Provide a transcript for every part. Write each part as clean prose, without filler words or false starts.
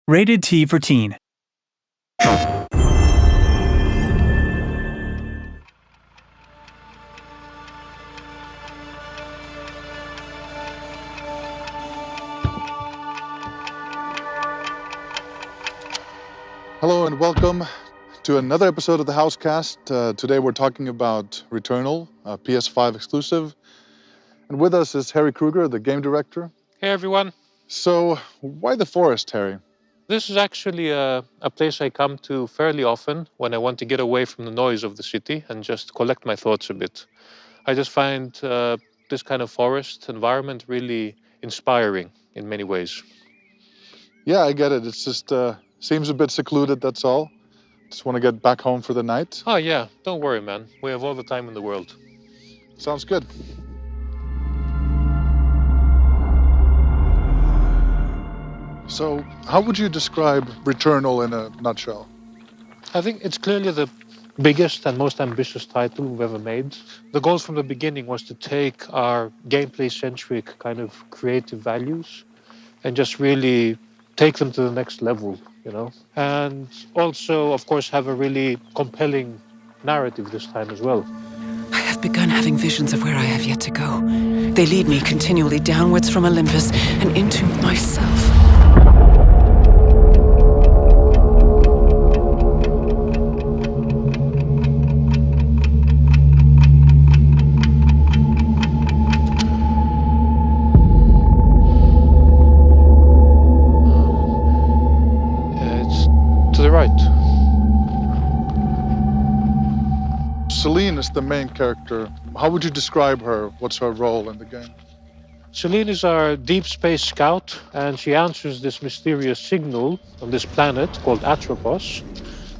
Rated T for Teen. Hello and welcome to another episode of the Housecast. Today we're talking about Returnal, a PS5 exclusive. And with us is Harry Kruger, the game director. Hey everyone. So why the forest, Harry? This is actually a place I come to fairly often when I want to get away from the noise of the city and just collect my thoughts a bit. I just find this kind of forest environment really inspiring in many ways. Yeah, I get it. It's just seems a bit secluded, that's all. Just want to get back home for the night. Oh yeah, don't worry man. We have all the time in the world. Sounds good. So, how would you describe Returnal in a nutshell? I think it's clearly the biggest and most ambitious title we've ever made. The goal from the beginning was to take our gameplay-centric kind of creative values and just really take them to the next level, you know? And also, of course, have a really compelling narrative this time as well. I have begun having visions of where I have yet to go. They lead me continually downwards from Olympus and into myself. To the right. Celine is the main character. How would you describe her? What's her role in the game? Celine is our deep space scout, and she answers this mysterious signal on this planet called Atropos.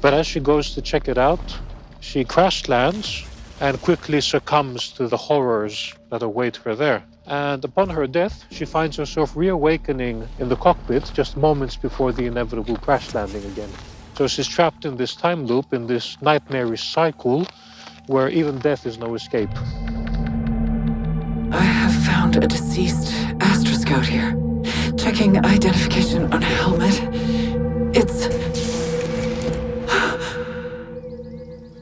But as she goes to check it out, she crash lands and quickly succumbs to the horrors that await her there. And upon her death, she finds herself reawakening in the cockpit just moments before the inevitable crash landing again. So she's trapped in this time loop, in this nightmarish cycle, where even death is no escape. I have found a deceased Astra Scout here. Checking identification on helmet. It's...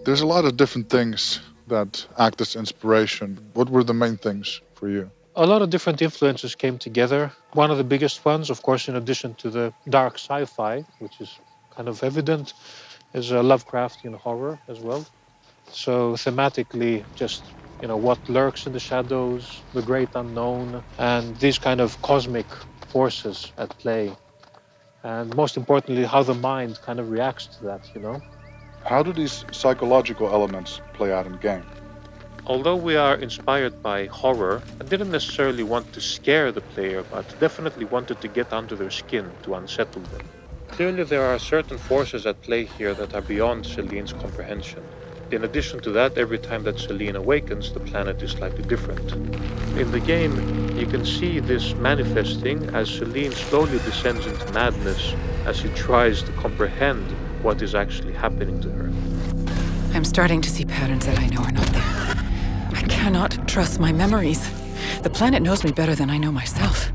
There's a lot of different things that act as inspiration. What were the main things for you? A lot of different influences came together. One of the biggest ones, of course, in addition to the dark sci-fi, which is kind of evident, is Lovecraftian horror as well. So thematically, just, you know, what lurks in the shadows, the great unknown, and these kind of cosmic forces at play. And most importantly, how the mind kind of reacts to that, you know? How do these psychological elements play out in game? Although we are inspired by horror, I didn't necessarily want to scare the player, but definitely wanted to get under their skin to unsettle them. Clearly there are certain forces at play here that are beyond Celine's comprehension. In addition to that, every time that Celine awakens, the planet is slightly different. In the game, you can see this manifesting as Celine slowly descends into madness as she tries to comprehend what is actually happening to her. I'm starting to see patterns that I know are not there. I cannot trust my memories. The planet knows me better than I know myself.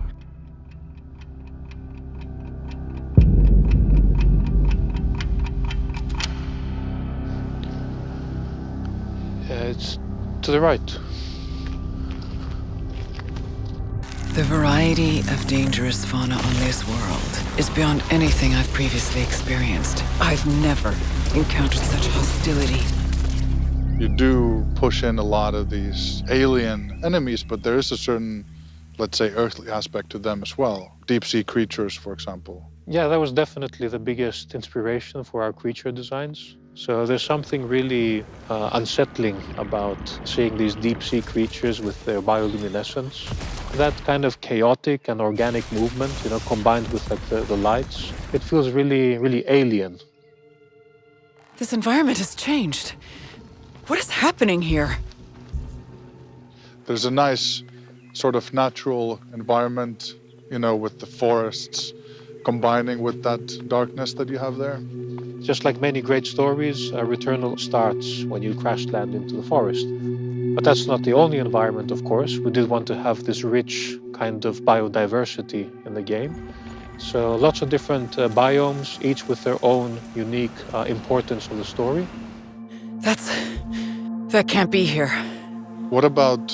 It's to the right. The variety of dangerous fauna on this world is beyond anything I've previously experienced. I've never encountered such hostility. You do push in a lot of these alien enemies, but there is a certain, let's say, earthly aspect to them as well. Deep sea creatures, for example. Yeah, that was definitely the biggest inspiration for our creature designs. So there's something really unsettling about seeing these deep sea creatures with their bioluminescence. That kind of chaotic and organic movement, you know, combined with like the lights, it feels really, really alien. This environment has changed. What is happening here? There's a nice sort of natural environment, you know, with the forests combining with that darkness that you have there. Just like many great stories, Returnal starts when you crash land into the forest. But that's not the only environment, of course. We did want to have this rich kind of biodiversity in the game. So lots of different biomes, each with their own unique importance in the story. That can't be here. What about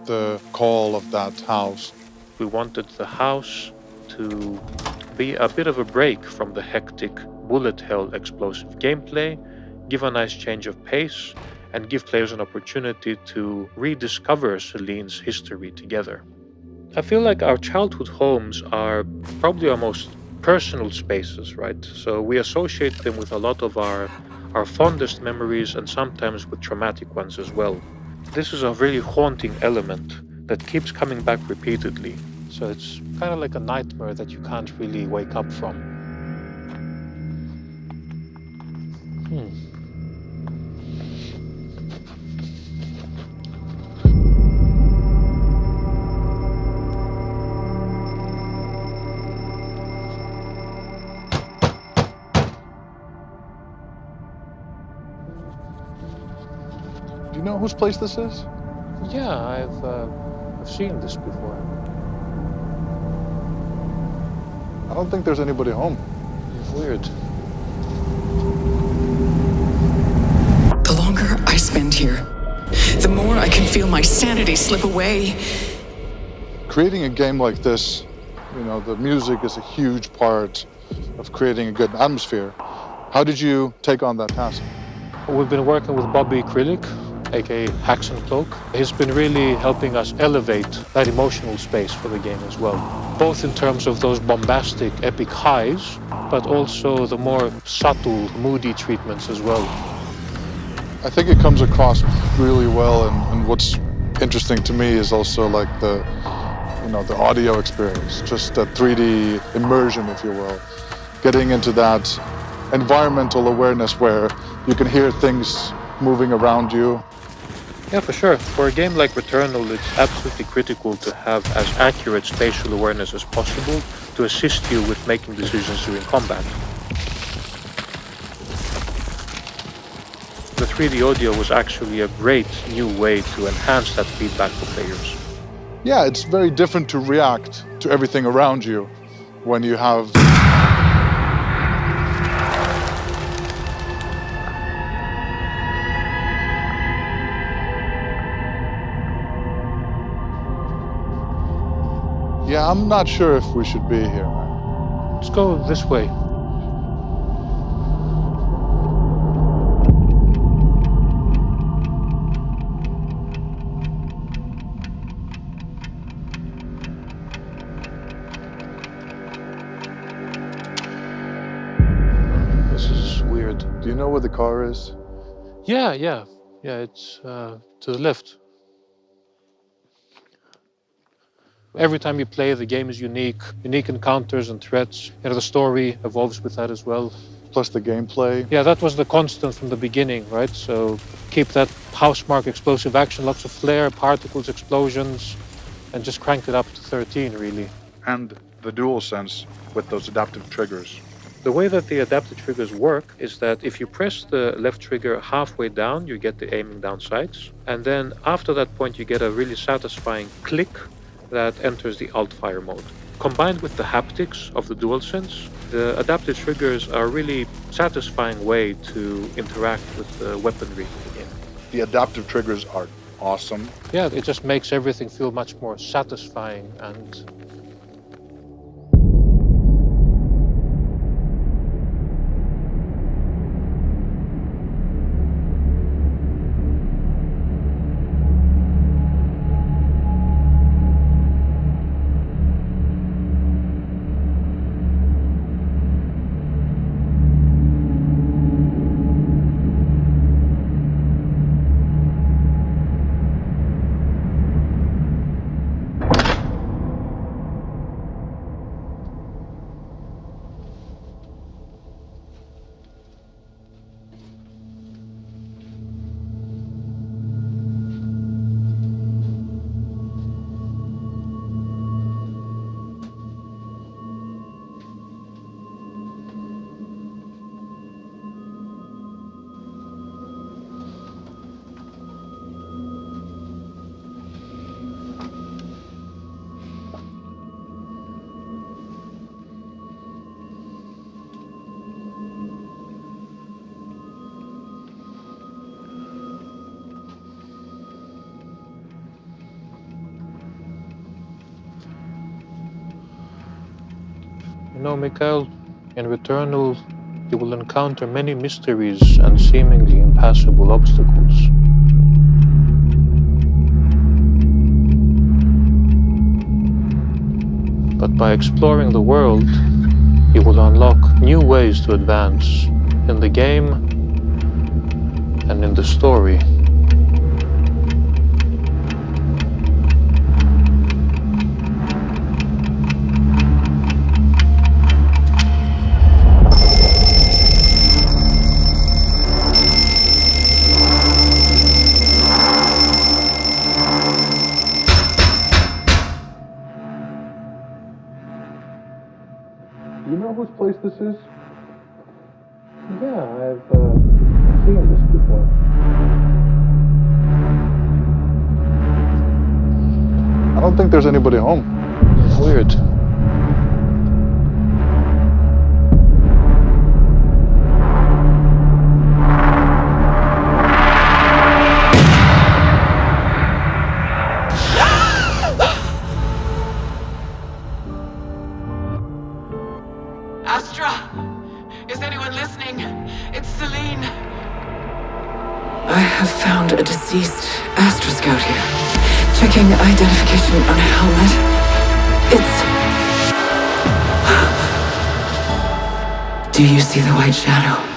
the call of that house? We wanted the house to be a bit of a break from the hectic bullet hell explosive gameplay, give a nice change of pace, and give players an opportunity to rediscover Celine's history together. I feel like our childhood homes are probably our most personal spaces, right? So we associate them with a lot of our fondest memories and sometimes with traumatic ones as well. This is a really haunting element that keeps coming back repeatedly. So it's kind of like a nightmare that you can't really wake up from. Do you know whose place this is? Yeah, I've seen this before. I don't think there's anybody home. Weird. The longer I spend here, the more I can feel my sanity slip away. Creating a game like this, you know, the music is a huge part of creating a good atmosphere. How did you take on that task? We've been working with Bobby Acrylic, aka Hacks and Cloak. He's been really helping us elevate that emotional space for the game as well, both in terms of those bombastic, epic highs, but also the more subtle, moody treatments as well. I think it comes across really well, and what's interesting to me is also like the audio experience, just that 3D immersion, if you will, getting into that environmental awareness where you can hear things moving around you. Yeah, for sure. For a game like Returnal, it's absolutely critical to have as accurate spatial awareness as possible to assist you with making decisions during combat. The 3D audio was actually a great new way to enhance that feedback for players. Yeah, it's very different to react to everything around you when you have Yeah, I'm not sure if we should be here, man. Let's go this way. This is weird. Do you know where the car is? Yeah, it's to the left. Every time you play, the game is unique encounters and threats. You know, the story evolves with that as well. Plus the gameplay. Yeah, that was the constant from the beginning, right? So keep that housemark explosive action, lots of flare, particles, explosions, and just crank it up to 13, really. And the dual sense with those adaptive triggers. The way that the adaptive triggers work is that if you press the left trigger halfway down, you get the aiming down sights. And then after that point, you get a really satisfying click that enters the alt fire mode. Combined with the haptics of the DualSense, the adaptive triggers are a really satisfying way to interact with the weaponry in the game. The adaptive triggers are awesome. Yeah, it just makes everything feel much more satisfying and You know, Mikhail, in Returnal, you will encounter many mysteries and seemingly impassable obstacles. But by exploring the world, you will unlock new ways to advance in the game and in the story. Do you know whose place this is? Yeah, I've seen this before. I don't think there's anybody home. Weird. Astra! Is anyone listening? It's Celine. I have found a deceased Astra Scout here. Checking identification on a helmet. Do you see the white shadow?